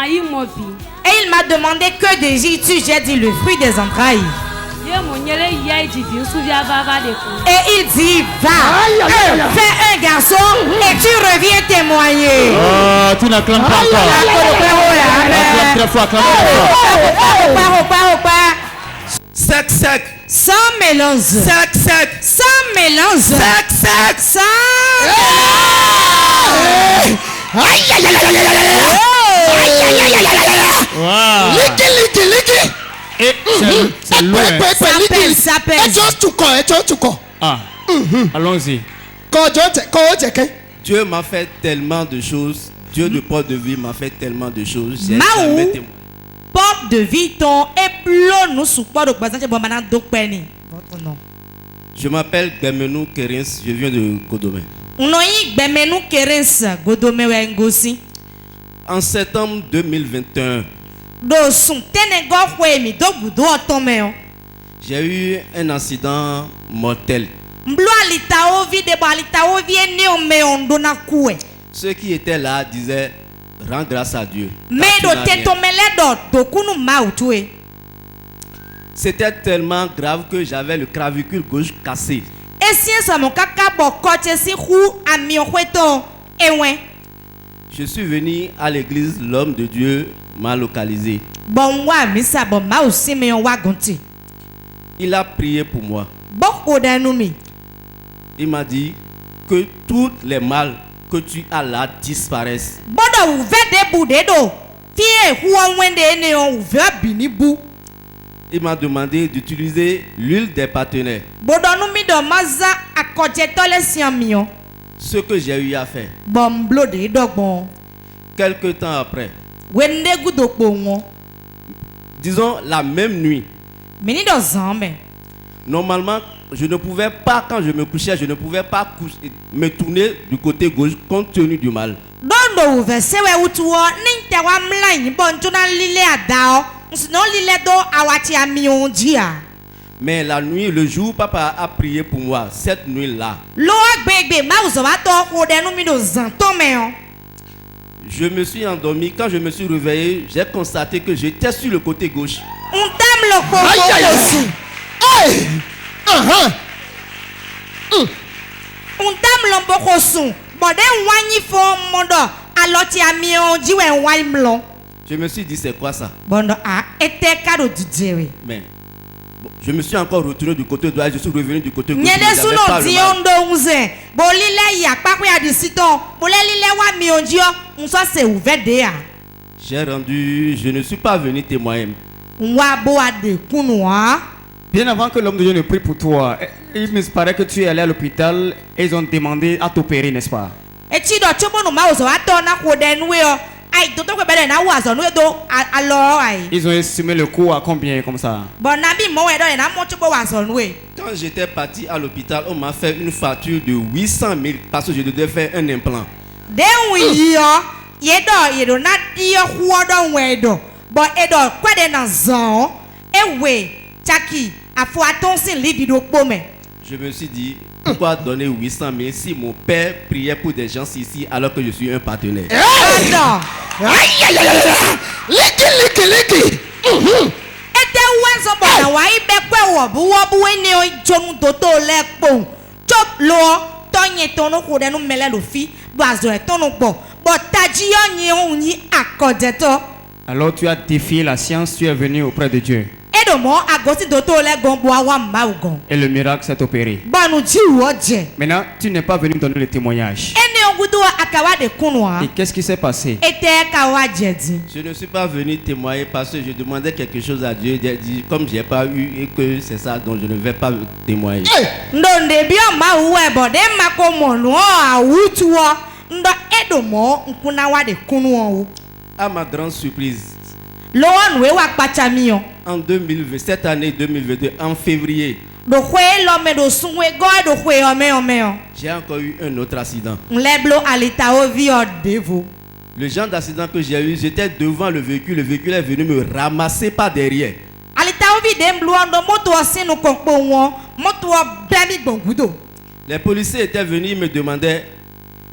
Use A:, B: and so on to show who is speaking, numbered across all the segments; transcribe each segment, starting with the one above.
A: Et il m'a demandé que désires-tu? J'ai dit le fruit des entrailles. Et il dit, va, fais un garçon et tu reviens témoigner.
B: Oh, tu n'acclames pas encore. Acclame très fort, acclame très fort.
C: Sec, sec.
A: Sans mélange.
C: Sec, sec.
A: Sans mélange.
C: Sec, sec.
A: Sans
B: Wow. Et c'est loin.
A: ça pèse.
B: Ah, allons-y.
C: Dieu m'a fait tellement de choses. Dieu de porte de vie m'a fait tellement de choses. J'ai
A: Maou.
C: jamais témoigné.
A: Porte de vie ton et plomb nous sous quoi de présent bon maintenant donc penny. Votre nom.
C: Je m'appelle Bemenou Kerins, je viens de Godomé.
A: Unoyi Bemenou Kerins Godomé Wengosi.
C: En septembre 2021,
A: Do sun tenego kwemi do budo otomeo.
C: j'ai eu un accident mortel.
A: Mblo alitao vi de alitao vi eni ome ondo na kue.
C: Ceux qui étaient là disaient rends grâce à Dieu. car
A: Mais
C: tu
A: do
C: n'as rien.
A: tetomele do kunu mautue.
C: C'était tellement grave que j'avais le clavicule gauche cassé.
A: Esien sa mon kaka bokoche si hu ami okweto ewen.
C: Je suis venu à l'église, l'homme de Dieu m'a localisé.
A: Bon wa misa bon ma aussi me wa gonti.
C: Il a prié pour moi.
A: Boko danumi.
C: Il m'a dit que tous les mal que tu as là disparaissent.
A: Bodo ouve de bude do. Fie huwa wende ne on ouve binibu.
C: Il m'a demandé d'utiliser l'huile des partenaires.
A: Bodo numi do maza akoje tole siamio.
C: Ce que j'ai eu à faire.
A: Bon blo de dogbon.
C: Quelque temps après,
A: Wende gudokpo won.
C: disons la même nuit,
A: Mini do zambe.
C: normalement, je ne pouvais pas, quand je me couchais, je ne pouvais pas me tourner du côté gauche compte tenu du mal.
A: Dondo ouve sewe utuo ninte wa mlanyi bon jona lile adao. Nsino lile do awati ami onjia.
C: Mais la nuit, le jour, papa a prié pour moi, cette nuit-là,
A: Lo agbegbe ma uzo wa to ko de numi do zanto meon.
C: je me suis endormi. Quand je me suis réveillé, j'ai constaté que j'étais sur le côté gauche.
A: Untam lo ko
D: Aïe, aïe, aïe.
A: kosu. Untam lo boko sun. Bode wanyi fo mondo aloti ami onji we wanyi mlon.
C: Je me suis dit, c'est quoi ça?
A: Bondo a ete kado didere.
C: Mais bon, je me suis encore retourné du côté droit, je suis revenu du côté gauche.
A: Nyede
C: Je n'avais pas
A: suno
C: le
A: di
C: mal.
A: ondo unze. Bo lile ya pakwe ya disiton. Bo le lile wa mi onjio. Unso se ouve de ya.
C: Je ne suis pas venu témoigner.
A: Nwa bo ade kunwa.
B: Bien avant que l'homme de Dieu ne prie pour toi, il me paraît que tu es allé à l'hôpital et ils ont demandé à t'opérer, n'est-ce pas?
A: Eti do chobo no ma ozo ato na ko de nwe o. Ai to to ko bele na wa zo nwe do alo ai.
B: Ils ont estimé le coût à combien comme ça?
A: Bon na bi mo we do na mo chobo wa zo nwe.
C: Quand j'étais parti à l'hôpital, on m'a fait une facture de 800 000 parce que je devais faire un implant.
A: De wi yo ye do na di yo huo do nwe do. Bo e do kwede na zon. Ewe chaki afo atonsin livi do pome.
C: Je me suis dit, pourquoi donner 800 000 si mon père priait pour des gens ici alors que je suis un partenaire?
A: Pardon.
D: Liki.
A: Ete wenzo bona wa ibe kwe wo bu ene o jonu toto le po. Chop lo tonye tono ko de no mele lo fi bo azo e tono po. Bo taji yo nyi o nyi akode to.
B: Alors tu as défié la science, tu es venu auprès de Dieu.
A: Edo mo agosi toto le gombo awa ma ugon.
B: Et le miracle s'est opéré.
A: Banu ji wo je.
B: Maintenant, tu n'es pas venu me donner le témoignage.
A: Ene ogudu akawa de kunwa.
B: Et qu'est-ce qui s'est passé?
A: Ete kawa jedi.
C: Je ne suis pas venu témoigner parce que je demandais quelque chose à Dieu. J'ai dit, comme je n'ai pas eu et que c'est ça, donc je ne vais pas témoigner.
A: Ndonde bi o ma uwe bo de mako monu o awutuo. Ndo edo mo nkuna wa de kunwa o.
C: À ma grande surprise,
A: Lo onwe wa pachamiyo.
C: en 2020, cette année 2022, en février,
A: Do kwe lo me do sunwe go do kwe ome.
C: j'ai encore eu un autre accident.
A: Nleblo alita ovi o devo.
C: Le genre d'accident que j'ai eu, j'étais devant le véhicule est venu me ramasser par derrière.
A: Alita ovi de mblo ndo moto osinu kokpo won, moto o blami gbongudo.
C: Les policiers étaient venus, ils me demandaient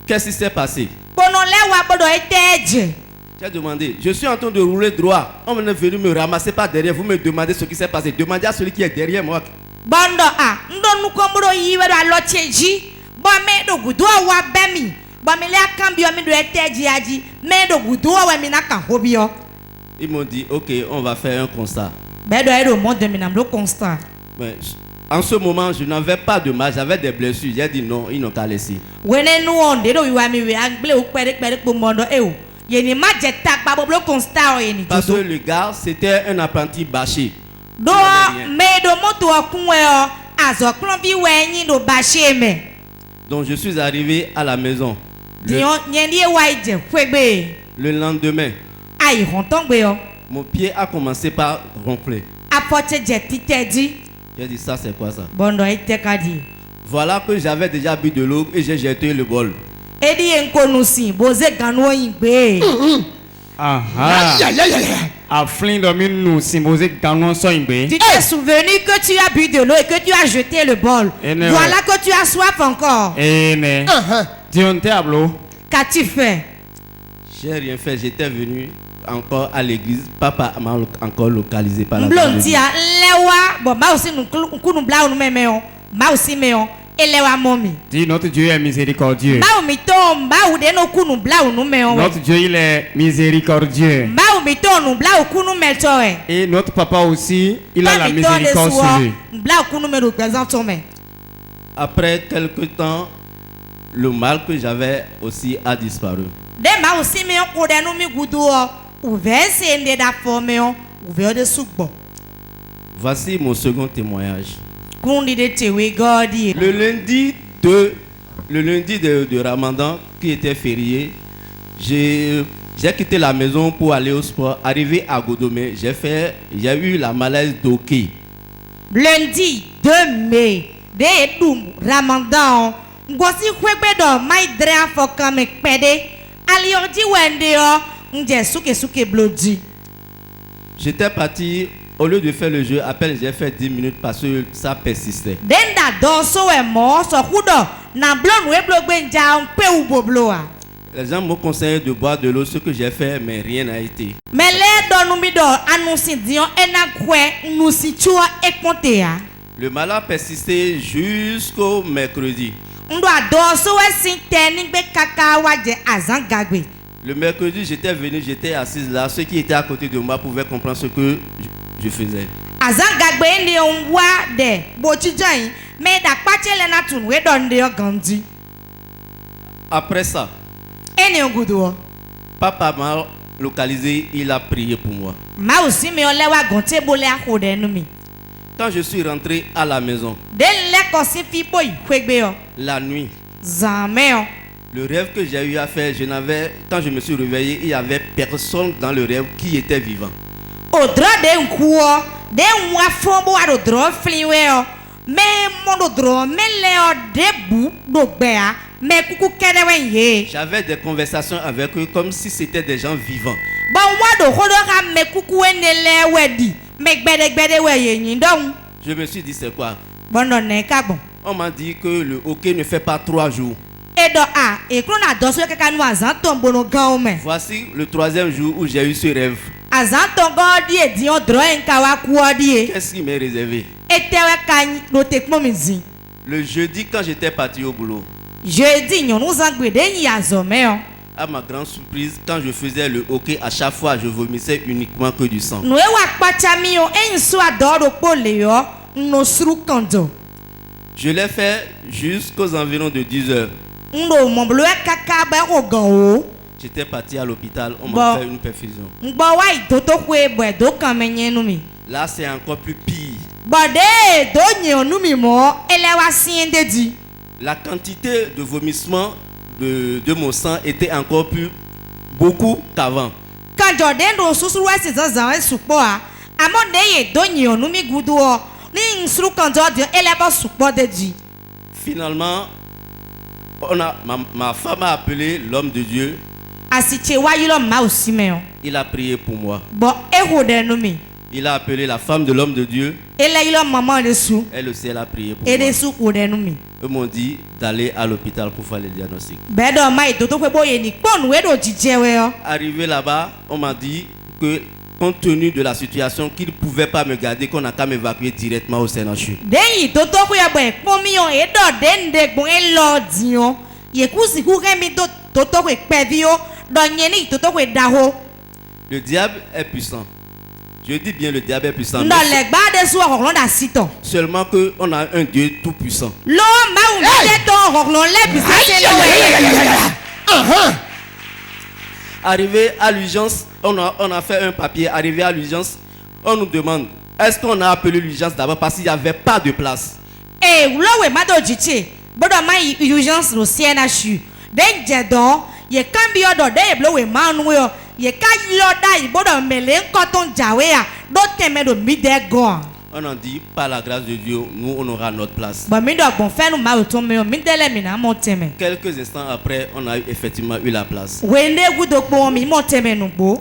C: qu'est-ce qui s'est passé.
A: Kono lewa bodo eteje.
C: J'ai demandé, je suis en train de rouler droit. On est venu me ramasser par derrière. Vous me demandez ce qui s'est passé. Demandez à celui qui est derrière moi.
A: Bondo a ndo nukombro yiwe do alocheji bo me do gudo wa bemi bo me le akambio mi do eteji aji me do gudo wa mi na kan hobio.
C: Ils m'ont dit, ok, on va faire un constat.
A: Be do edo mo de mi na mdo constant.
C: Mais en ce moment, je n'avais pas de mal, j'avais des blessures. J'ai dit non, ils n'ont qu'à laisser.
A: Wene nu onde do wiwa mi we agble o pere po mondo e o. Yeni ma jeta pa bo constant o yeni
C: Parce que
A: jodo.
C: le gars, c'était un apprenti bâché.
A: Do me do moto okunwe o azo klon bi we yin do bashe me.
C: Donc je suis arrivé à la maison.
A: Dion yendi e wa ije kwegbe.
C: Le lendemain,
A: Ai honton gbe o.
C: mon pied a commencé par ronfler.
A: Apoche je titeji.
C: J'ai dit, ça c'est quoi ça?
A: Bondo ite kadi.
C: Voilà que j'avais déjà bu de l'eau et j'ai jeté le bol.
A: Edi enkonusi boze ganu yingbe.
B: Aha. A flin de nous symboliser ganon soimbe.
A: Tu t'es souvenu que tu as bu de l'eau et que tu as jeté le bol. Voilà que tu as soif encore.
B: Eh ne. Dion tableau.
A: Qu'as-tu fait?
C: J'ai rien fait, j'étais venu encore à l'église. Papa m'a encore localisé par la
A: Blondia lewa bon ma aussi nous kunu bla nous meme ma aussi meon elewa momi.
B: Dis notre Dieu est miséricordieux.
A: Ma mi to mba u de no kunu bla nous meon.
B: Notre Dieu il est miséricordieux.
A: Ma mi to nu bla kunu metoe.
B: Et notre papa aussi, il a la miséricorde sur lui.
A: Bla kunu me représente me.
C: Après quelque temps, le mal que j'avais aussi a disparu.
A: De ma aussi meon ko de no mi gudu o. Ouvert ende da forme ouvert de sukbo.
C: Voici mon second témoignage.
A: Kundi de tewe godi.
C: Le lundi de Ramadan, qui était férié, j'ai quitté la maison pour aller au sport. Arrivé à Godomé, j'ai eu la malaise d'Oki.
A: Lundi 2 mai, de dum Ramadan, ngosi kwebe do mai drea fokame pede. Alionji wende o.
C: J'étais parti, au lieu de faire le jeu, à peine j'ai fait 10 minutes parce que ça persistait. Les gens m'ont conseillé de boire de l'eau, ce que j'ai fait, mais rien n'a été. Le mal a persisté jusqu'au mercredi. Le mercredi, j'étais venu, j'étais assise là. Ceux qui étaient à côté de moi pouvaient comprendre ce que je faisais. Après ça, papa m'a localisé, il a prié pour moi. Quand je suis rentré à la maison, la nuit, le rêve que j'ai eu à faire, quand je me suis réveillé, il n'y avait personne dans le rêve qui était vivant. J'avais des conversations avec eux comme si c'était des gens vivants. Je me suis dit, c'est quoi? On m'a dit que le hockey ne fait pas 3 jours. Voici le 3e jour où j'ai eu ce rêve. Qu'est-ce qui m'est réservé? Le jeudi, quand j'étais parti au boulot, à ma grande surprise, quand je faisais le hockey, à chaque fois, je vomissais uniquement que du sang. Je l'ai fait jusqu'aux environs de 10 heures. J'étais parti à l'hôpital, on m'a fait une perfusion. Là, c'est encore plus pire. La quantité de vomissement de mon sang était encore plus beaucoup qu'avant. Finalement, ma femme a appelé l'homme de Dieu. Il a prié pour moi. Il a appelé la femme de l'homme de Dieu.
A: ele ilo maman de sou
C: Elle aussi, elle a prié pour
A: et
C: moi.
A: de sou ko de nu mi
C: Eux m'ont dit d'aller à l'hôpital pour faire le diagnostic.
A: be do mai to to pe boye ni ponu we do jije we o
C: Arrivé là-bas, on m'a dit que compte tenu de la situation, qu'ils ne pouvaient pas me garder, qu'on a qu'à m'évacuer directement au CNHU.
A: deyin to to ko ya boy pon mi o e do de nde gbon e lo di o ye ku si ku ke mi to to ko pe bi o do yen ni to to ko da ho
C: Le diable est puissant. Je dis bien le diable est puissant.
A: ndo le gba de sou o da sito
C: Seulement qu'on a un Dieu tout puissant.
A: lo ma un de to o le bi se lo we
C: Arrivé à l'urgence, on a fait un papier. Arrivé à l'urgence, on nous demande est-ce qu'on a appelé l'urgence d'abord parce qu'il n'y avait pas de place.
A: e lo we ma do jije bodo mai urgence no CNHU den je do ye kan bi odo de blo we ma nu yo ye ka lo da i bodo mele nko ton jawe a do teme do mi de go
C: On a dit par la grâce de Dieu, nous on aura notre place.
A: bo mi do gbon fe nu ma o to me o mi dele mi na mo teme
C: Quelques instants après, on a effectivement eu la place.
A: we ne gu do po mi mo teme nu gbo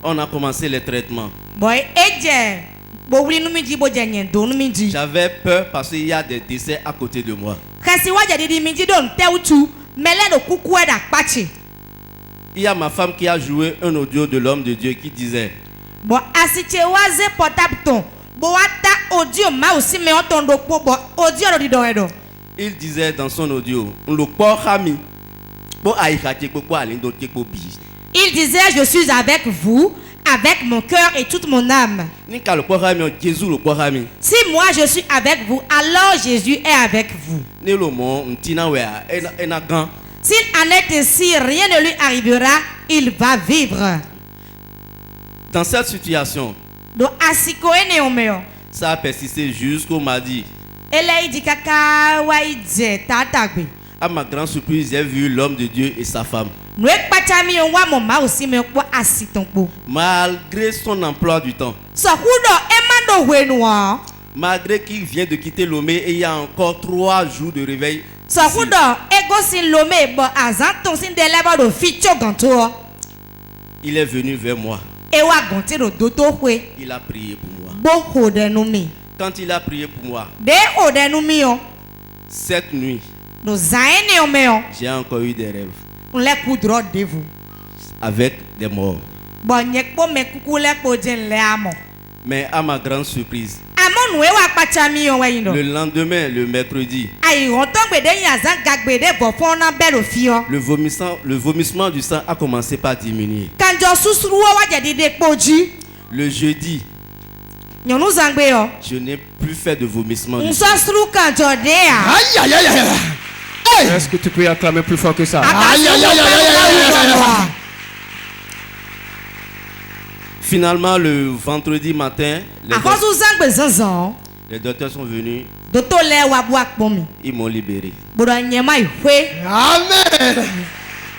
C: On a commencé les traitements.
A: boy eje bo wuli nu mi ji bo je yen do nu mi ji
C: J'avais peur parce qu'il y a des décès à côté de moi.
A: kasi wa je didi mi ji do nte utu mele do kuku e da pachi
C: Il y a ma femme qui a joué un audio de l'homme de Dieu qui disait
A: bo asiche wa ze portable ton bo wa ta audio ma o si me o ton do po bo audio do di do edo
C: il disait dans son audio, le corps ami, bon aïkake popo alindo keko bi.
A: il disait je suis avec vous avec mon cœur et toute mon âme
C: Ni ka le corps ami, Jésus le corps ami.
A: si moi je suis avec vous alors Jésus est avec vous
C: Ni le mon ntina wea ena gan.
A: s'il en est ainsi rien ne lui arrivera il va vivre
C: Dans cette situation,
A: do asiko ene omeo
C: ça a persisté jusqu'au mardi.
A: ele idi kaka wa ije tatagbe
C: À ma grande surprise, j'ai vu l'homme de Dieu et sa femme.
A: no e pachami o wa mo ma o si me po asiton po
C: Malgré son emploi du temps,
A: so kudo e ma do wenu o
C: malgré qu'il vient de quitter Lomé et il y a encore 3 jours de réveil.
A: so kudo e go sin lome bo azanton sin de lebo do ficho ganto o
C: Il est venu vers moi.
A: e wa gonte do do to hwe
C: Il a prié pour moi.
A: bo ho de nu mi
C: Quand il a prié pour moi,
A: de o de nu mi o
C: cette nuit,
A: no zaene o me o
C: j'ai encore eu des rêves
A: le kudro devu
C: avec des morts.
A: bo nyekpo me kuku le po je le amo
C: Mais à ma grande surprise,
A: amo nu e wa pachami o we yin do
C: le lendemain, le mercredi,
A: ayi ron ton gbe de yin azan gagbe de bo fon na be lo fi o
C: le vomissement du sang a commencé par diminuer.
A: kanjo susuru o wa je dide poji
C: Le jeudi,
A: nyonu zangbe o
C: je n'ai plus fait de vomissement du
A: nso
C: sang.
A: suru kanjo de a
D: Aïe, aïe, aïe, aïe. Hey.
B: Est-ce que tu peux acclamer plus fort que ça?
D: Aïe, aïe, aïe, aïe, aïe, aïe, aïe.
C: Finalement, le vendredi matin,
A: akosu zangbe zanzan
C: les docteurs sont venus,
A: doto le wa bu akpo mi
C: ils m'ont libéré.
A: bodo nyema ihwe
D: Amen.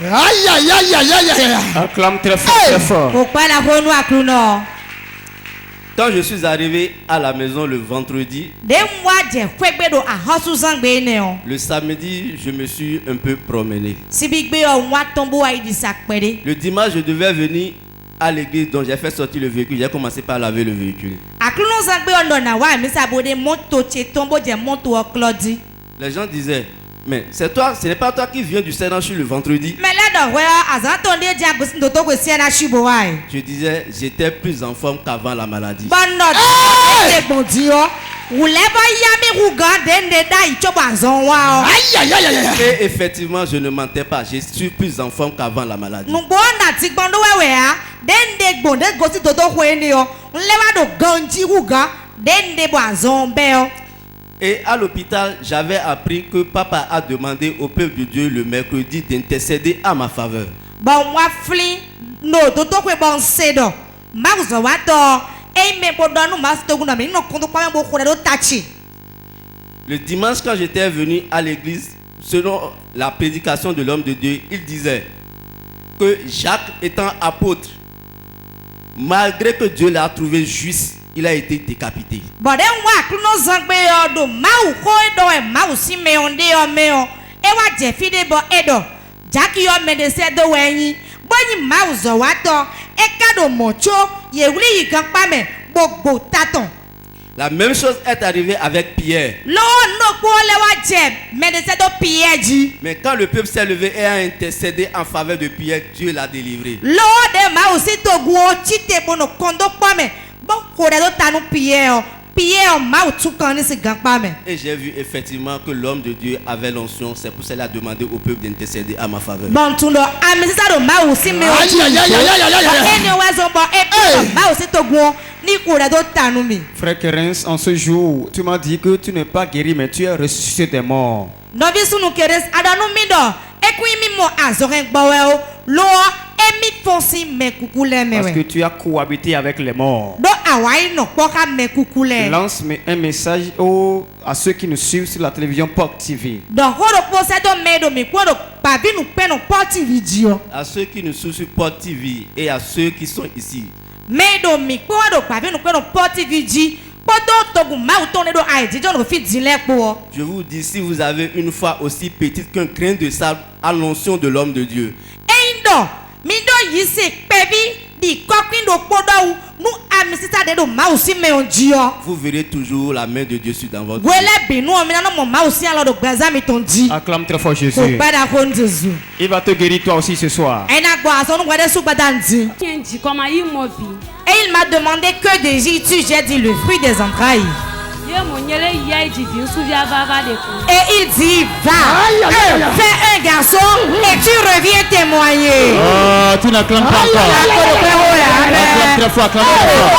D: Aïe, aïe, aïe, aïe, aïe, aïe.
B: Acclame très fort, très fort.
A: o pa na honu aklu no
C: Quand je suis arrivé à la maison le vendredi,
A: de mwa je kwegbe do ahosu zangbe ne o
C: le samedi, je me suis un peu promené.
A: sibigbe o nwa tombo wa idi sakpere
C: Le dimanche, je devais venir à l'église, donc j'ai fait sortir le véhicule. J'ai commencé par laver le véhicule.
A: aklu no zangbe o ndo na wa mi sabode moto che tombo je moto o klodi
C: Les gens disaient, mais c'est toi, ce n'est pas toi qui viens du CNHU le vendredi.
A: mele do we azanton de je agosin do to go si na shibo wa e
C: Je disais, j'étais plus en forme qu'avant la maladie.
A: bono de bondi o wule ba yami ruga de nde da ichobo azon wa o
D: Aïe, aïe, aïe, aïe.
C: Et effectivement, je ne mentais pas. Je suis plus en forme qu'avant la maladie.
A: nugbo na ti gbondo wewe a de nde gbonde gosi do to hwe ni o nlewa do ganji ruga de nde bo azon be o
C: Et à l'hôpital, j'avais appris que papa a demandé au peuple de Dieu le mercredi d'intercéder à ma faveur.
A: bon wa fli no do to hwe bon sedo ma zo wa to e me bo do nu ma sto gu na mi no kondo pa me bo hore do tachi
C: Le dimanche, quand j'étais venu à l'église, selon la prédication de l'homme de Dieu, il disait que Jacques étant apôtre, malgré que Dieu l'a trouvé juste, il a été décapité.
A: but then wa aklu no zangbe o do ma u ko do e ma u si me onde o me o e wa je fi de bo edo jaki yo me de se do wenyi bonyi ma u zo wa to e ka do mocho ye wuli yi kan pa me gbogbo taton.
C: La même chose est arrivée avec Pierre.
A: Lo no po le wa je me de se do Pierre ji.
C: Mais quand le peuple s'est levé et a intercédé en faveur de Pierre, Dieu l'a délivré.
A: Lo de ma aussi to gwo chite bono kondo pa me. Bon ko de do tanu Pierre. Pierre ma utu kan ni si gan pa me.
C: Et j'ai vu effectivement que l'homme de Dieu avait l'onction. C'est pour cela qu'il a demandé au peuple d'intercéder à ma faveur.
A: Bon tundo ami sa do ma aussi me o.
D: Aïe, aïe, aïe, aïe, aïe, aïe, aïe.
A: Eni wa zo bo e ma aussi to gwo ni ko de do tanu mi.
B: Frère Kerens, en ce jour, tu m'as dit que tu n'es pas guéri, mais tu es ressuscité des morts.
A: Novi sunu keres adanu mi do. Ekwi mi mo azoren gbawe o. Lo emi fonsi me kukule
B: Parce que
A: mewe.
B: tu as cohabité avec les morts.
A: Do awai no poka me kukule.
B: Lance un message à ceux qui nous suivent sur la télévision Pop TV.
A: Donc, on pose do medo mi ko do pabi nu pe no porti video.
C: À ceux qui nous suivent sur Port TV et à ceux qui sont ici.
A: Medo mi ko do pabi nu pe no porti video. Poto togu ma uton do ai di no fi dile po.
C: Je vous dis, si vous avez une foi aussi petite qu'un grain de sable à l'onction de l'homme de Dieu,
A: Eindo mi do yisi pebi di kokin do podo nu amisita de do ma usi me onjio.
C: vous verrez toujours la main de Dieu sur dans votre vie.
A: Gwele binu mi na no mo ma usi alo do gbaza mi ton di.
B: Acclame très fort
A: Ko
B: Jésus.
A: pada ko Jésus.
B: Il va te guérir toi aussi ce soir.
A: Ena gbo aso nu gwede su gbada ndi.
E: Tiens, comme à y mobi.
A: Et il m'a demandé que désires-tu? J'ai dit le fruit des entrailles.
E: Ye mon yele ya divin souvia vava de ko.
A: Et il dit, va,
D: Aïe, aïe, aïe, aïe.
A: fais un garçon et tu reviens témoigner.
B: Oh, tu n'acclames pas encore. Acclame très fort, acclame très fort.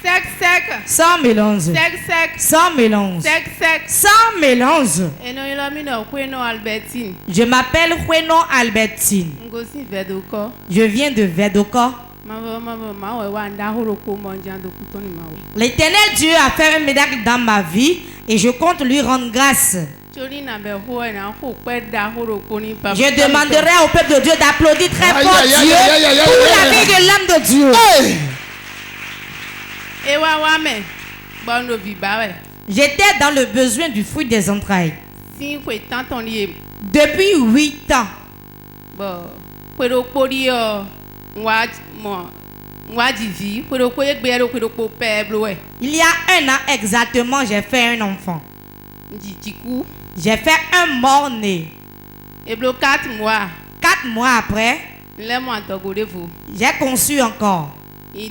F: Sec, sec,
A: Sans mélange.
F: sec, sec,
A: Sans mélange.
F: sec, sec.
A: Sans mélange.
F: Et non, il a mis nos couins Albertine.
A: Je m'appelle Jueno Albertine.
F: Ngosi Vedoko.
A: Je viens de Vedoko. L'Éternel Dieu a fait un miracle dans ma vie et je compte lui rendre grâce. Je demanderai au peuple de Dieu d'applaudir très
D: Aïe,
A: fort
D: aïe, aïe,
A: Dieu
D: aïe, aïe, aïe,
A: pour
D: aïe,
A: la
D: aïe.
A: vie de l'âme de Dieu. J'étais dans le besoin du fruit des entrailles. Depuis 8 ans. Il y a un an exactement, j'ai fait un enfant. J'ai fait un mort-né.
F: 4 mois.
A: 4 mois après, j'ai conçu encore. J'ai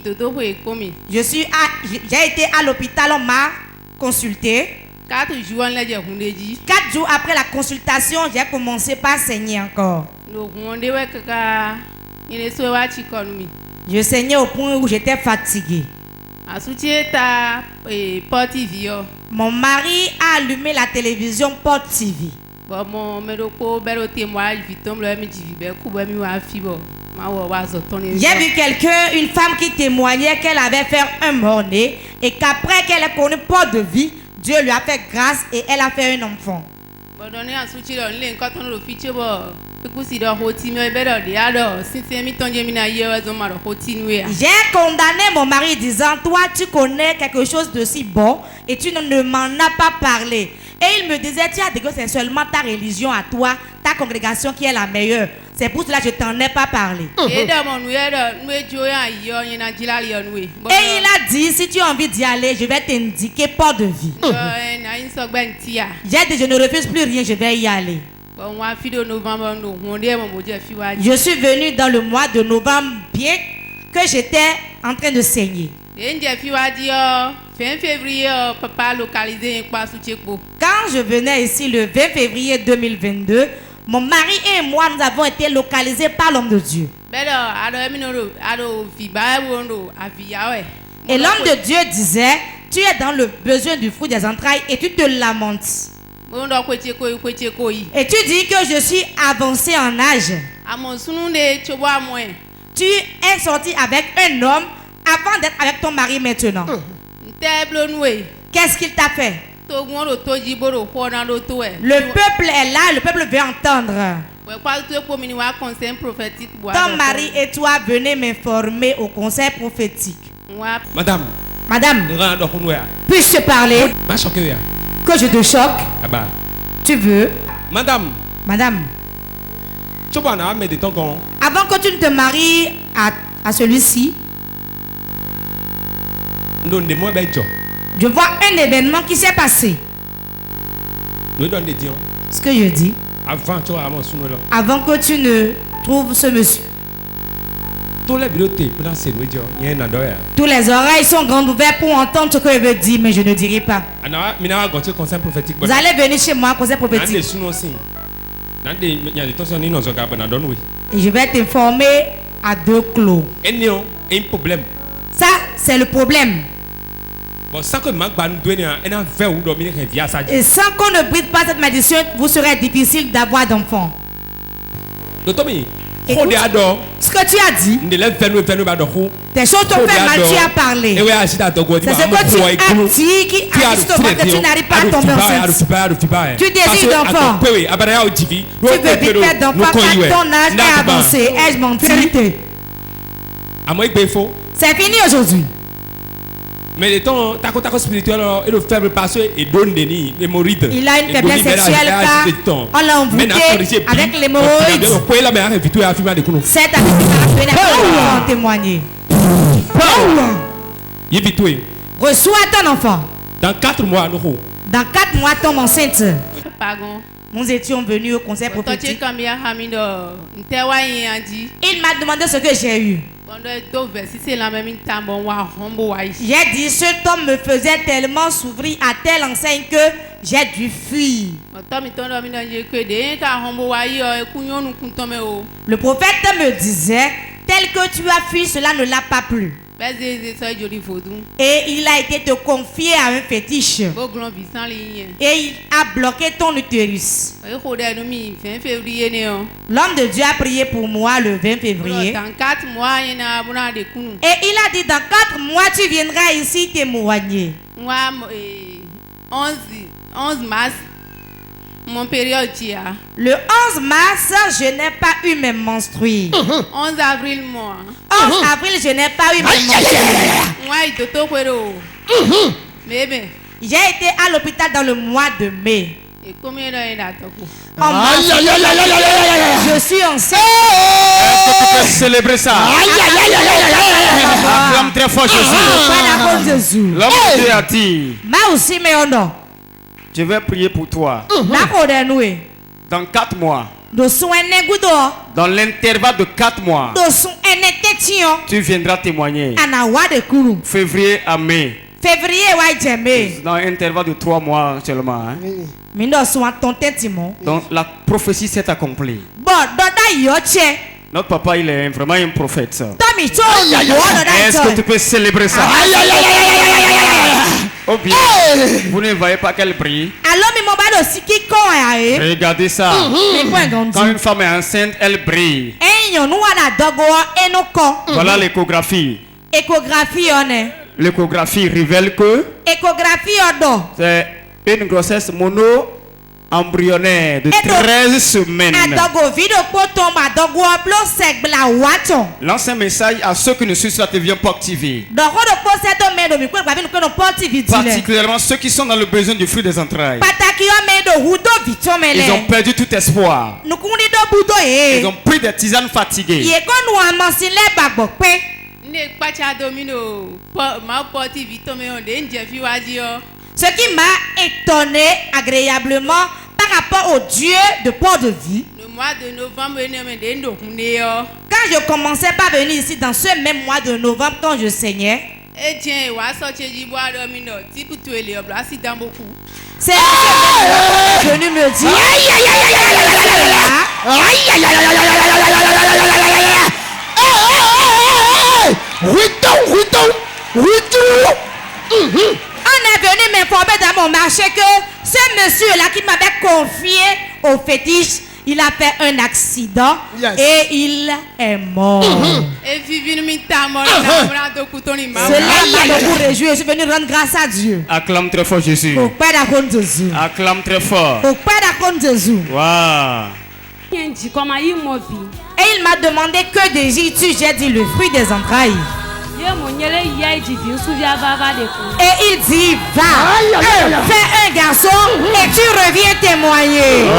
A: été à l'hôpital, on m'a consulté.
F: 4 jours,
A: 4 jours après la consultation, j'ai commencé par saigner encore. Je saignais au point où j'étais fatiguée. Mon mari a allumé la télévision Port TV. J'ai vu quelqu'un, une femme qui témoignait qu'elle avait fait un mort-né et qu'après qu'elle ait connu Port de vie, Dieu lui a fait grâce et elle a fait un enfant. J'ai condamné mon mari disant, toi tu connais quelque chose de si bon et tu ne m'en as pas parlé. Et il me disait, tu as dit que c'est seulement ta religion à toi, ta congrégation qui est la meilleure. C'est pour cela que je t'en ai pas parlé. Et il a dit, si tu as envie d'y aller, je vais t'indiquer Port de vie. J'ai dit, je ne refuse plus rien, je vais y aller. Je suis venue dans le mois de novembre, bien que j'étais en train de saigner. Quand je venais ici le 20 février 2022, mon mari et moi, nous avons été localisés par l'homme de Dieu. Et l'homme de Dieu disait, tu es dans le besoin du fruit des entrailles et tu te lamentes. Et tu dis que je suis avancé en âge. Tu es sorti avec un homme avant d'être avec ton mari maintenant. Qu'est-ce qu'il t'a fait? Le peuple est là, le peuple veut entendre. Ton mari et toi venez m'informer au conseil prophétique.
G: Madame,
A: Puis-je te parler? Que je te choque? Tu veux?
G: Madame,
A: Avant que tu ne te maries à celui-ci,
G: Nous ne moins bête.
A: Je vois un événement qui s'est passé.
G: Nous donne des dions.
A: Ce que je dis,
G: Avant, tu as mon sounou là.
A: avant que tu ne trouves ce monsieur.
G: Tous les vidéos t'es pour c'est nous dire. Il y a un adoya.
A: Tous les oreilles sont grandes ouvertes pour entendre ce que je veux dire, mais je ne dirai pas.
G: Ana, mina va gonter conseil prophétique.
A: Vous allez venir chez moi, conseil
G: Nande
A: prophétique.
G: sounou aussi. Nande, il y a des tensions ni nos organes na donne oui.
A: Et je vais t'informer à deux clos.
G: Et non, un problème.
A: Ça, c'est le problème.
G: Bon, sans que ma ban douane un enfer ou dormir via ça.
A: Et sans qu'on ne brise pas cette malédiction, vous serez difficile d'avoir d'enfants.
G: Docteur mi,
A: Écoute.
G: on est adore.
A: Ce que tu as dit,
G: Ne lève vers nous bador.
A: des choses t'ont fait mal, tu as parlé.
G: Et oui, agit à Togo.
A: C'est ce que tu as dit qui a dit que tu n'arrives pas à tomber enceinte. Tu désires d'enfant. Tu veux vite faire d'enfant car ton âge est avancé. Ai-je menti?
G: À moi, il faut.
A: C'est fini aujourd'hui.
G: Mais les temps, ta spirituel, et le faible passé et donne des nids, l'hémorroïde.
A: Il a une faiblesse sexuelle car on l'a envoûté avec l'hémorroïde. Cette année, tu n'as pas témoigner. Reçois ton enfant.
G: Dans 4 mois, nous.
A: Dans 4 mois, tombe enceinte.
F: Pardon.
A: Nous étions venus au conseil
F: Toi, tu es
A: prophétique.
F: comme ya Hamido. N'tewa yin dit.
A: Il m'a demandé ce que j'ai eu.
F: Pendant 2 verset, c'est la même temps, wa hombo wa ici.
A: J'ai dit, cet homme me faisait tellement s'ouvrir à telle enseigne que j'ai dû fuir.
F: Toi, mi ton domi dans je que de ka hombo wa yi o kunyo nu kuntome o.
A: Le prophète me disait, tel que tu as fui, cela ne l'a pas plu.
F: Beze so joli vodou.
A: Et il a été te confié à un fétiche.
F: Bo glon visan li yin.
A: Et il a bloqué ton utérus.
F: E ko de no mi fin février ne o.
A: L'homme de Dieu a prié pour moi le 20 février.
F: Dans 4 mois yin na buna de kunu.
A: Et il a dit, dans 4 mois, tu viendras ici témoigner.
F: Moi 11 mars mon période tia.
A: Le 11 mars, je n'ai pas eu mes menstrues.
F: 11 avril moi.
A: 11 avril, je n'ai pas eu mes menstrues.
F: Moi il toto kwero. Bébé.
A: J'ai été à l'hôpital dans le mois de mai.
F: Et combien d'heures il a toko?
A: En mars, je suis enceinte.
B: Est-ce que tu peux célébrer ça? Acclame très fort Jésus. L'homme de Dieu a dit,
A: Ma aussi, mais on a.
B: je vais prier pour toi. Dans 4 mois, dans l'intervalle de 4 mois, tu viendras témoigner. Février à mai. Dans un intervalle de 3 mois seulement. Donc la prophétie s'est accomplie. Notre papa, il est vraiment un prophète. Est-ce que tu peux célébrer ça? Oh bien, vous ne voyez pas qu'elle brille. Regardez ça. Quand une femme est enceinte, elle brille. Voilà l'échographie. L'échographie révèle que c'est une grossesse mono-embryonnaire de 13 semaines. Lance un message à ceux qui ne suivent la TV pas activés. Particulièrement ceux qui sont dans le besoin du fruit des entrailles. Ils ont perdu tout espoir. Ils ont pris des tisanes fatiguées.
A: Ce qui m'a étonné agréablement par rapport au Dieu de Port-de-Vie.
F: Le mois de novembre,
A: Quand je commençais pas à venir ici dans ce même mois de novembre, quand je saignais, c'est venu me dire. On est venu m'informer dans mon marché que ce monsieur-là qui m'avait confié au fétiche, il a fait un accident et il est mort. Cela m'a beaucoup réjoui. Je suis venu rendre grâce à Dieu.
B: Acclame très fort Jésus. Acclame très fort. Wow.
A: Et il m'a demandé que désires-tu? J'ai dit le fruit des entrailles. Et il dit, va, fais un garçon et tu reviens témoigner.
B: Oh,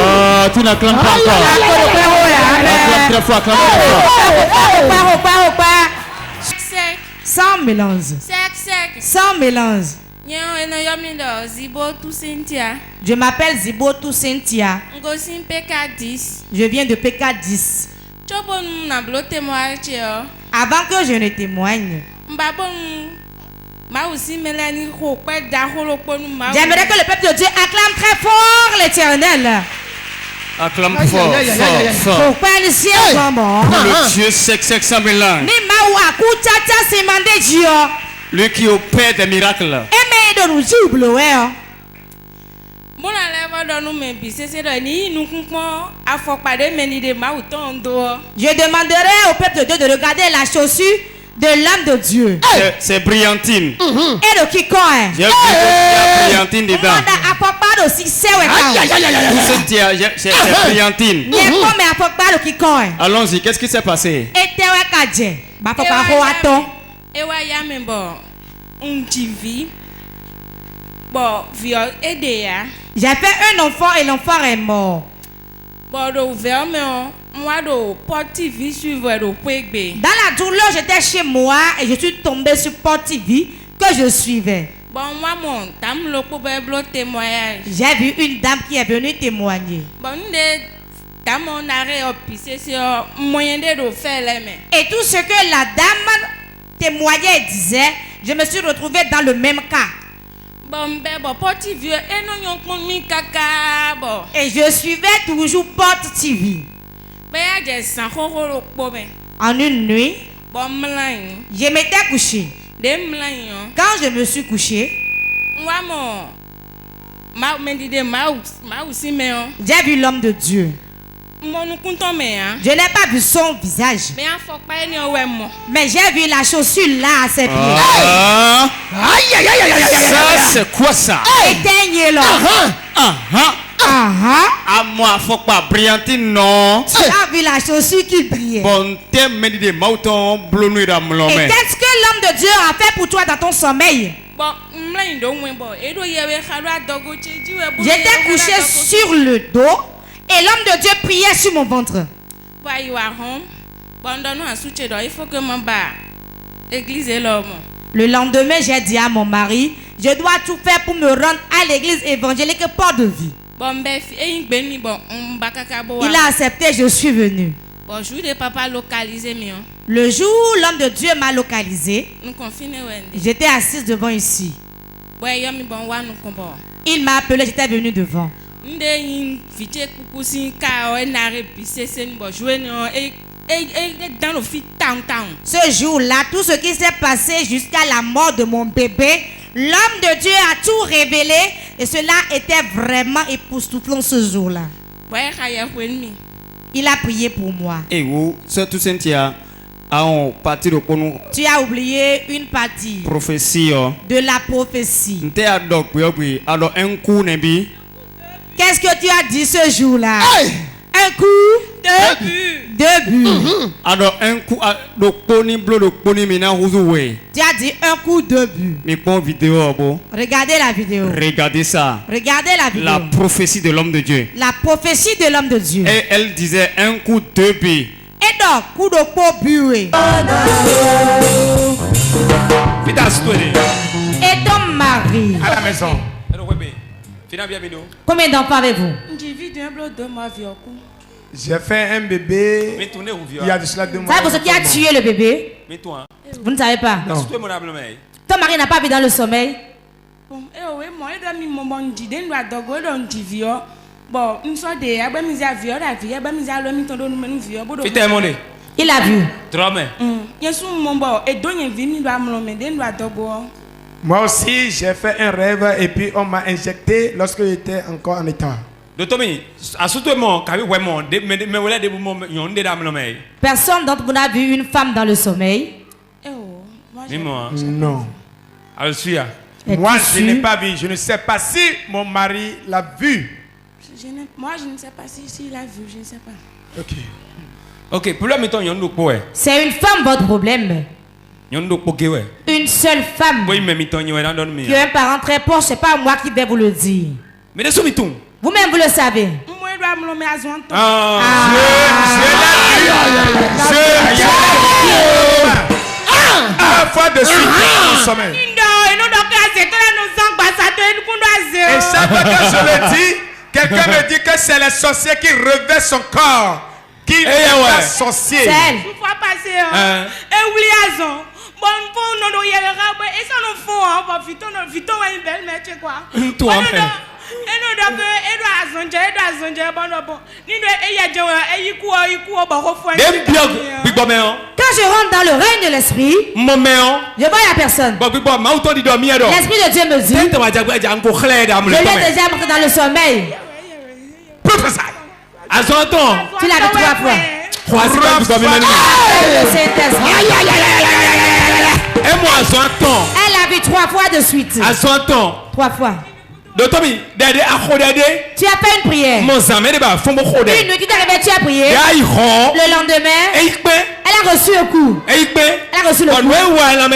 B: tu n'acclames pas encore. Acclame très fort, acclame très fort.
A: Sans mélange.
H: Sexe.
A: Sans mélange. Je m'appelle Zibo Cynthia. Je viens de PK10. Avant que je ne témoigne, j'aimerais que le peuple de Dieu acclame très fort l'Éternel.
B: Acclame fort, fort.
A: Pourquoi le ciel comment?
B: Le Dieu sexe sans mélange. Lui qui opère des miracles.
A: Je demanderai au peuple de Dieu de regarder la chaussure de l'âme de Dieu.
B: C'est brillantine.
A: Et de qui quand?
B: Il y a brillantine dedans. C'est brillantine. Allons-y, qu'est-ce qui s'est passé?
A: J'ai fait un enfant et l'enfant est mort. Dans la douleur, j'étais chez moi et je suis tombé sur Port TV que je suivais. J'ai vu une dame qui est venue témoigner. Et tout ce que la dame témoignait et disait, je me suis retrouvée dans le même cas. Et je suivais toujours Port TV. En une nuit, je m'étais couché. Quand je me suis couché, j'ai vu l'homme de Dieu. Je n'ai pas vu son visage, mais j'ai vu la chaussure là à ses pieds.
B: Ça, c'est quoi ça?
A: Éteignez-le.
B: À moi, faut pas brillantine, non.
A: Tu as vu la chaussure qui brillait.
B: Bon, t'es mené des moutons blonus dans mon.
A: Et qu'est-ce que l'homme de Dieu a fait pour toi dans ton sommeil? J'étais couché sur le dos et l'homme de Dieu priait sur mon ventre. Le lendemain, j'ai dit à mon mari, je dois tout faire pour me rendre à l'église évangélique Port de Vie. Il a accepté, je suis venu. Le jour où l'homme de Dieu m'a localisé, j'étais assise devant ici. Il m'a appelé, j'étais venu devant. Ce jour-là, tout ce qui s'est passé jusqu'à la mort de mon bébé, l'homme de Dieu a tout révélé et cela était vraiment époustouflant ce jour-là. Il a prié pour moi.
B: Et vous, c'est tout Cynthia.
A: Tu as oublié une partie de la prophétie. Qu'est-ce que tu as dit ce jour-là? Un coup, deux buts.
B: Alors un coup,
A: tu as dit un coup, deux buts. Regardez la vidéo.
B: Regardez ça.
A: Regardez la vidéo.
B: La prophétie de l'homme de Dieu.
A: La prophétie de l'homme de Dieu.
B: Et elle disait un coup, deux buts.
A: Et donc, coup de pot bué. Et ton mari.
G: À la maison.
A: Combien d'enfants avez-vous?
D: J'ai fait un bébé. Il y a de cela 2 mois.
A: Savez-vous ce qui a tué le bébé? Vous ne savez pas?
D: Non.
A: Ton mari n'a pas vu dans le sommeil? Il a vu.
D: Moi aussi, j'ai fait un rêve et puis on m'a injecté lorsque j'étais encore en état.
A: Personne d'entre vous n'a vu une femme dans le sommeil?
D: Non. Moi, je n'ai pas vu. Je ne sais pas si mon mari l'a vu.
F: Moi, je ne sais pas si l'a vu. Je ne sais pas.
D: Ok.
A: C'est une femme votre problème. Une seule femme qui a un parent très proche, c'est pas moi qui vais vous le dire. Vous-même vous le savez.
D: Fois de suite, sommeil. fois que je le dis, quelqu'un me dit que c'est les sorciers qui revêtent son corps. Qui est sorcier.
A: Celle.
F: Une fois passé, et oubliazon. Bon, non, non, il y a et ça nous faut, hein, vite, une belle, mais tu sais quoi.
G: Toi, en fait.
A: Quand je rentre dans le règne de l'esprit, je vois la personne. L'esprit de Dieu me dit, je l'ai déjà montré dans le sommeil. Tu l'as vu 3 fois. Elle l'a vu 3 fois de suite. 3 fois. Tu as fait une prière. Une nuit qui t'est arrivée, tu as prié. Le lendemain, elle a reçu un coup. Elle a reçu le coup. Elle ne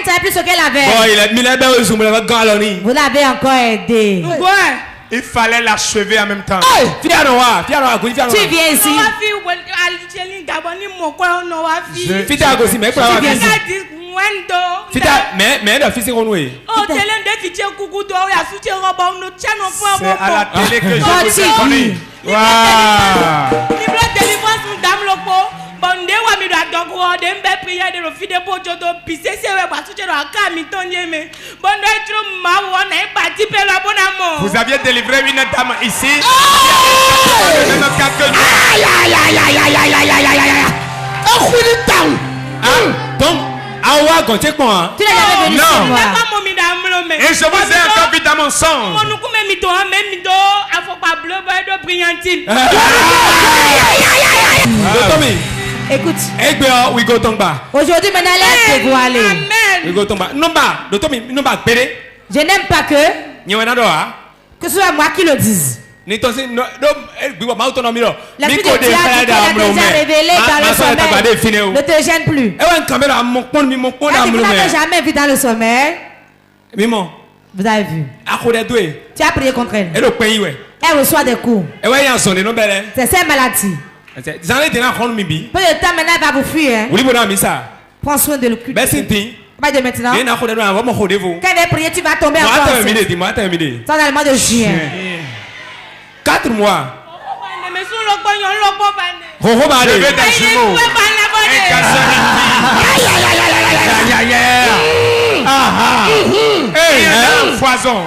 A: savait plus ce qu'elle avait. Vous l'avez encore aidé.
D: Il fallait l'achever en même temps.
A: Tu viens ici.
G: C'est
D: à la télé que je vous ai connu. Vous aviez délivré une dame ici.
G: Donc,
A: tu l'as jamais venu chez moi.
D: Et je vous ai encore vu dans mon sang.
A: Écoute. Aujourd'hui, maintenant, laisse vous aller. Je n'aime pas que ce soit moi qui le dise. L'esprit de Dieu a dit qu'il a déjà révélé dans le sommeil. Ne te gêne plus. Tu n'avais jamais vu dans le sommeil. Vous avez vu. Tu as prié contre elle. Elle reçoit des coups. C'est sa maladie. Peu de temps maintenant, elle va vous fuir. Prends soin de le cul. Pas de maintenant. Quand elle va prier, tu vas tomber encore. C'est dans le mois de juin.
G: 4 mois.
D: Je vais des jumeaux. Un foison.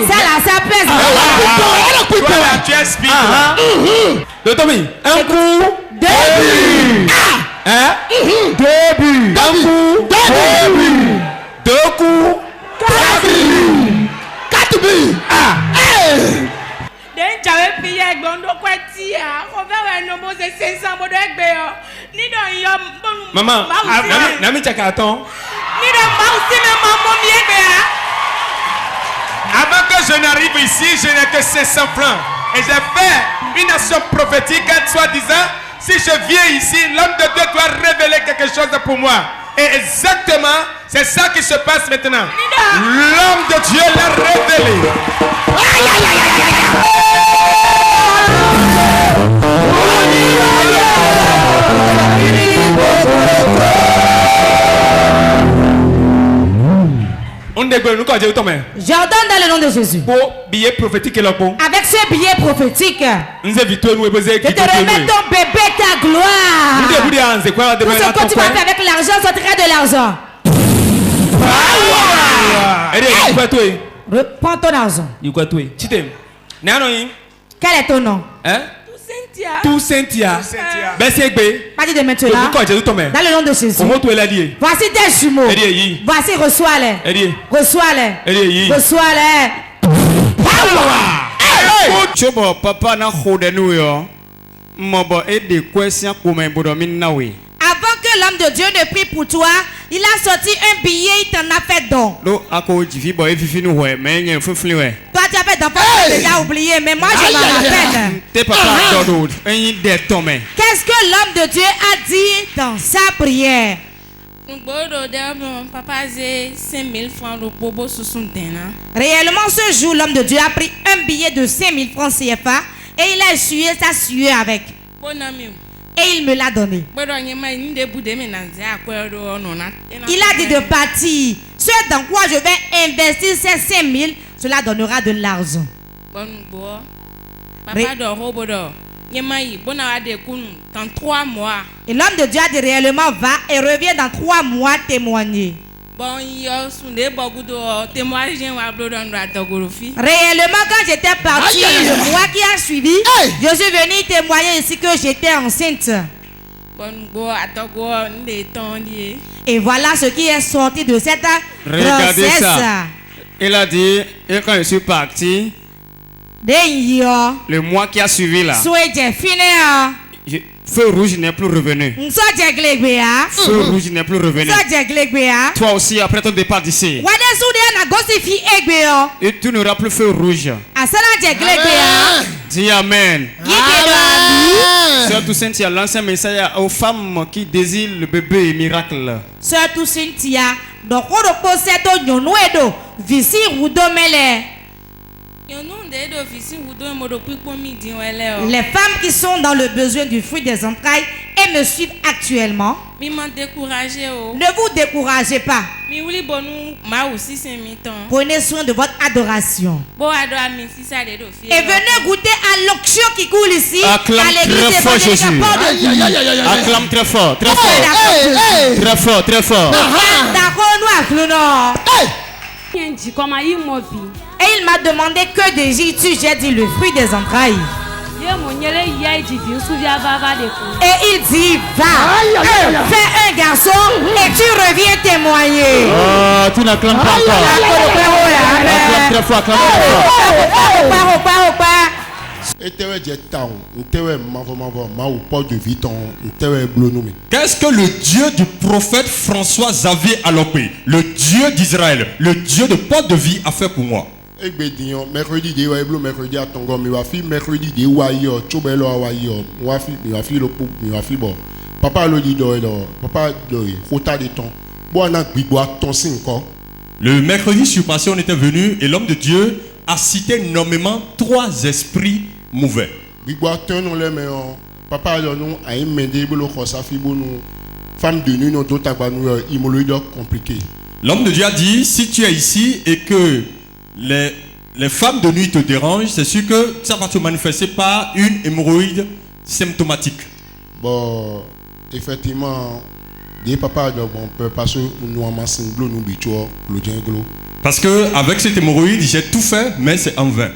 A: Ça là, ça pèse.
D: Tu es speed.
G: Un coup.
A: 2 buts.
G: 2 buts. Un coup. 2 buts. 2 coups. 4 buts. 4 buts. Maman, Nami Tchakaton.
D: Avant que je n'arrive ici, je n'ai que 500 francs. Et j'ai fait une action prophétique, soi-disant, si je viens ici, l'homme de Dieu doit révéler quelque chose pour moi. Et exactement, c'est ça qui se passe maintenant. L'homme de Dieu l'a révélé.
A: J'ordonne dans le nom de Jésus. Avec ce billet prophétique, je te remets ton bébé, ta gloire. Tout ce que tu vas faire avec l'argent sortira de l'argent. Reprends ton argent. Quel est ton nom?
G: Tout Cynthia.
A: Pas dit de maintenant. Dans le nom de Jésus. Voici tes jumeaux. Voici, reçois-les. Reçois-les. Reçois-les.
B: Chobo papa na khode nu yo. Mobo e de question comme bodo min na we.
A: Avant que l'homme de Dieu ne prie pour toi, il a sorti un billet, il t'en a fait don.
B: Do ako jifi boy fifi nu we mais nyen fufli we.
A: Toi tu as fait don, tu as déjà oublié, mais moi je m'en rappelle.
B: T'es papa dodo, en de tomé.
A: Qu'est-ce que l'homme de Dieu a dit dans sa prière?
F: Papa j'ai 5 000 francs de bobo sous son terrain.
A: Réellement, ce jour, l'homme de Dieu a pris un billet de 5 000 francs CFA et il a essuyé sa sueur avec. Et il me l'a donné. Il a dit de partir. Ce dans quoi je vais investir ces 5 000, cela donnera de l'argent.
F: Dans 3 mois.
A: Et l'homme de Dieu a dit réellement va et revient dans 3 mois témoigner. Réellement, quand j'étais parti le mois qui a suivi, je suis venu témoigner ici que j'étais enceinte. Et voilà ce qui est sorti de cette grossesse.
B: Ça. Il a dit, et quand je suis parti, le mois qui a suivi là, feu rouge n'est plus revenu. Feu rouge n'est plus revenu. Toi aussi, après ton départ d'ici, et tu n'auras plus feu rouge. Dis Amen. Sœur Toussaint lance un message aux femmes qui désirent le bébé miracle.
A: Sœur Toussaint, donc on possède au visi roudomele. Les femmes qui sont dans le besoin du fruit des entrailles et me suivent actuellement, ne vous découragez pas. Prenez soin de votre adoration. Et venez goûter à l'onction qui coule ici.
B: Acclame
A: à l'église
B: très fort Jésus. Acclame très fort, très fort. Très fort, très fort.
A: Et il m'a demandé que désires-tu? J'ai dit le fruit des entrailles. Et il dit va, fais un garçon et tu reviens témoigner.
B: Oh, tu n'acclames pas encore. Acclame très fort, acclame très fort.
H: Qu'est-ce que le Dieu du prophète François Xavier Alopé, le Dieu d'Israël, le Dieu de porte de vie a fait pour moi?
I: Mercredi de mercredi à Tongo mercredi de wayo chobelo wayo wafi bo papa lo di papa do kota de ton bo na gbigbo ton sinko.
H: Le mercredi surpassé on était venu et l'homme de Dieu a cité nommément 3 esprits mauvais.
I: Gbigbo ton non le mais papa lo nous a mende bo lo kosafi bo nous femme de nuit non to tagba nous hémorroïde compliqué.
H: L'homme de Dieu a dit si tu es ici et que les femmes de nuit te dérangent, c'est sûr que ça va te manifester par une hémorroïde symptomatique.
I: Bon, effectivement, des papas on peut passer nous amasser nous bicho le djenglo.
H: Parce que avec cette hémorroïde, j'ai tout fait, mais c'est en vain.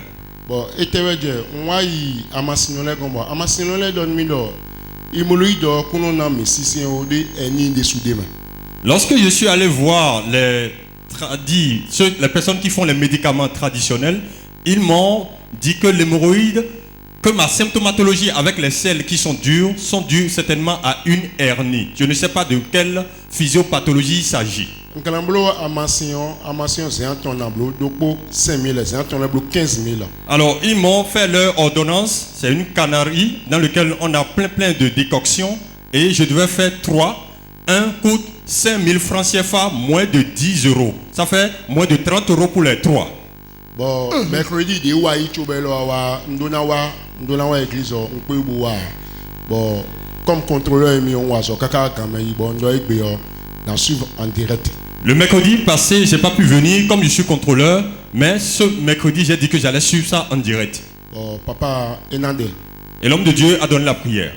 I: Bon, et te veut moi y amasser nous les gomba, amasser nous les donne mido. Hémorroïde qu'on a mis si c'est au dé et ni des soudements.
H: Lorsque je suis allé voir les personnes qui font les médicaments traditionnels, ils m'ont dit que l'hémorroïde, que ma symptomatologie avec les selles qui sont dues certainement à une hernie. Je ne sais pas de quelle physiopathologie il s'agit. Alors ils m'ont fait leur ordonnance, c'est une canarie dans laquelle on a plein de décoctions et je devais faire 3. Un coûte 5 000 francs CFA, moins de 10 euros. Ça fait moins de 30 euros pour les 3.
I: Bon, mercredi, de wa ichobelo wa ndona wa église on peut boire. Bon, comme contrôleur mi on wa so kaka kamai bon doit egbe na suivre en direct.
H: Le mercredi passé, j'ai pas pu venir comme je suis contrôleur, mais ce mercredi, j'ai dit que j'allais suivre ça en direct.
I: Bon, papa Enande.
H: Et l'homme de Dieu a donné la prière.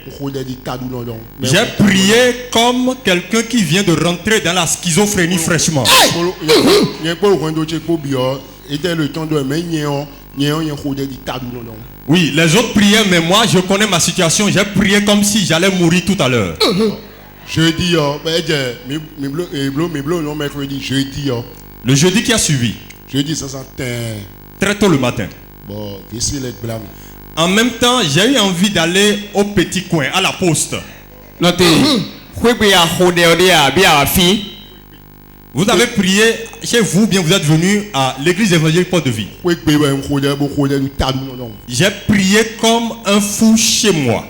H: J'ai prié comme quelqu'un qui vient de rentrer dans la schizophrénie fraîchement. Oui, les autres priaient, mais moi je connais ma situation. J'ai prié comme si j'allais mourir tout à l'heure.
I: Jeudi,
H: le jeudi qui a suivi.
I: Jeudi, ça sent
H: très tôt le matin.
I: Bon, ici les blâmes.
H: En même temps, j'ai eu envie d'aller au petit coin, à la poste. Vous avez prié chez vous, bien vous êtes venu à l'église évangélique Porte de Vie. J'ai prié comme un fou chez moi.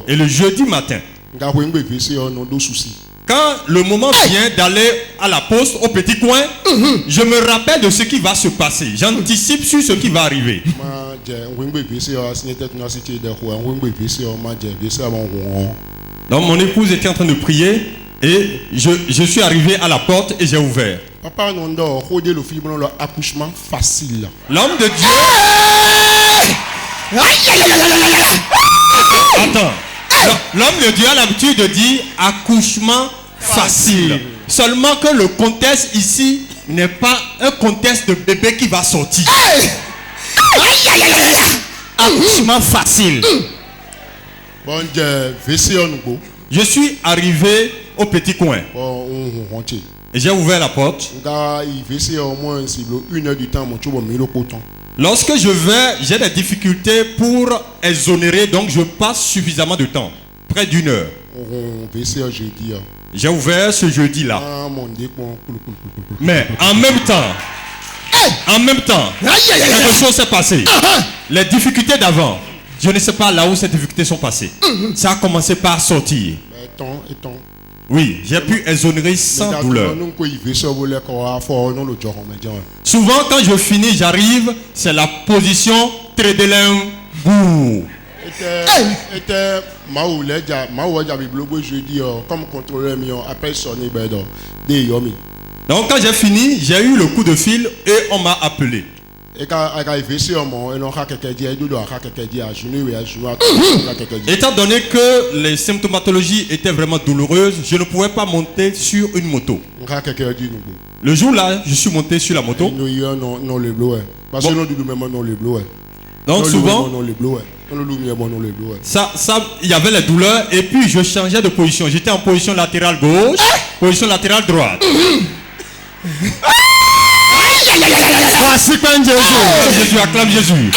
I: Et
H: le jeudi matin, Quand le moment vient d'aller à la poste au petit coin, je me rappelle de ce qui va se passer. J'anticipe sur ce qui va arriver. Donc mon épouse était en train de prier et je suis arrivé à la porte et j'ai ouvert.
I: L'homme
H: de Dieu. Attends. L'homme de Dieu a l'habitude de dire accouchement facile. Seulement que le contexte ici n'est pas un contexte de bébé qui va sortir. Accouchement facile. Je suis arrivé au petit coin. Et j'ai ouvert la porte. Lorsque je vais, j'ai des difficultés pour exonérer, donc je passe suffisamment de temps, près d'1 heure. J'ai ouvert ce jeudi-là. Mais en même temps, quelque chose s'est passé. Les difficultés d'avant, je ne sais pas là où ces difficultés sont passées. Ça a commencé par sortir. Oui, j'ai pu exonérer sans douleur. Souvent, quand je finis, j'arrive, c'est la position Trédelin Bou. Donc, quand j'ai fini, j'ai eu le coup de fil et on m'a appelé. Étant donné que les symptomatologies étaient vraiment douloureuses, je ne pouvais pas monter sur une moto. Le jour-là, je suis monté sur la moto. Donc souvent, il y avait les douleurs et puis je changeais de position. J'étais en position latérale gauche, position latérale droite. Jésus, acclame Jésus.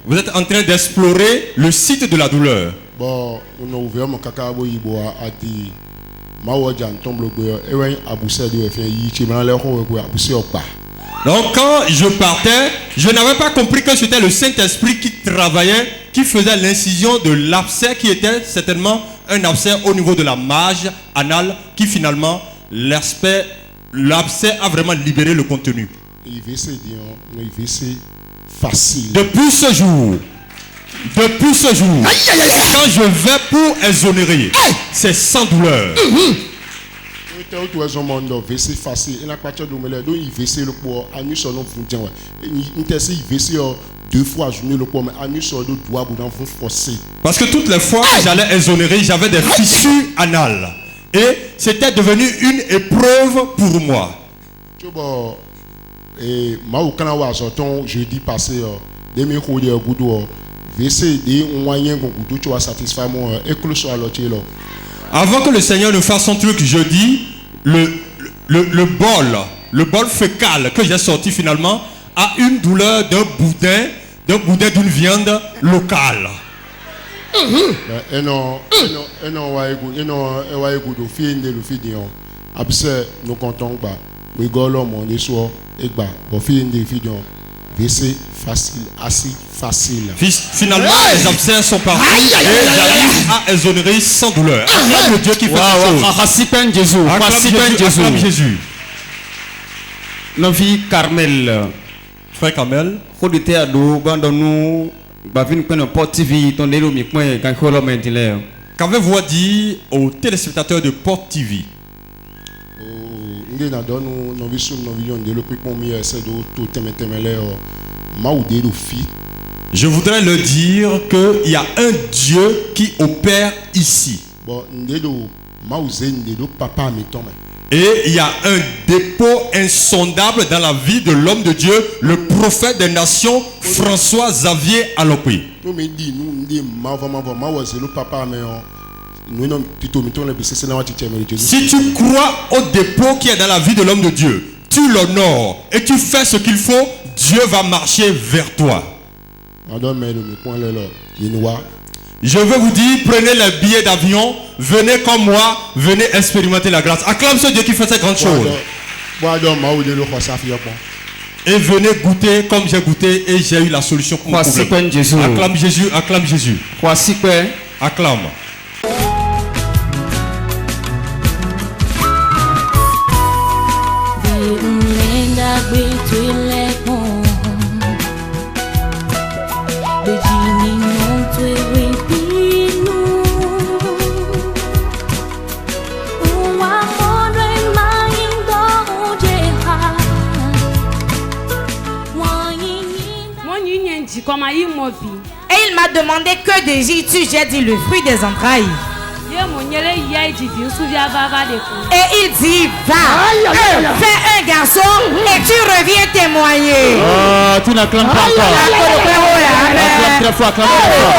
H: Vous êtes en train d'explorer le site de la douleur. Donc quand je partais, je n'avais pas compris que c'était le Saint-Esprit qui travaillait, qui faisait l'incision de l'abcès qui était certainement un abcès au niveau de la marge anale qui finalement l'abcès a vraiment libéré le contenu. Depuis ce jour, quand je vais pour exonérer, c'est sans douleur. Parce que toutes les fois que j'allais exonérer, j'avais des fissures anales. Et c'était devenu une épreuve pour moi. Jeudi passé, avant que le Seigneur ne fasse son truc jeudi, le bol fécal que j'ai sorti finalement a une douleur d'un boudin d'une viande locale. Finalement, les abcès sont partis et j'arrive à exonérer sans douleur. Acclame le Dieu qui fait quelque chose. Acclame Jésus.
B: Notre fille Carmel.
H: Frère Carmel. Qu'avez-vous à dire aux téléspectateurs de Port TV? Je voudrais leur dire qu'il y a un Dieu qui opère ici. Et il y a un dépôt insondable dans la vie de l'homme de Dieu, le prophète des nations, François Xavier Alopé. Si tu crois au dépôt qui est dans la vie de l'homme de Dieu, tu l'honores et tu fais ce qu'il faut, Dieu va marcher vers toi. Je veux vous dire, prenez les billets d'avion, venez comme moi, venez expérimenter la grâce. Acclame ce Dieu qui fait ces grandes choses. Et venez goûter comme j'ai goûté et j'ai eu la solution pour mon problème. Acclame Jésus, acclame Jésus. Acclame.
A: Et il m'a demandé que désires-tu? J'ai dit le fruit des entrailles. Et il dit va, fais un garçon et tu reviens témoigner.
B: Oh, tu n'acclames pas encore. Acclame très fort, acclame très fort.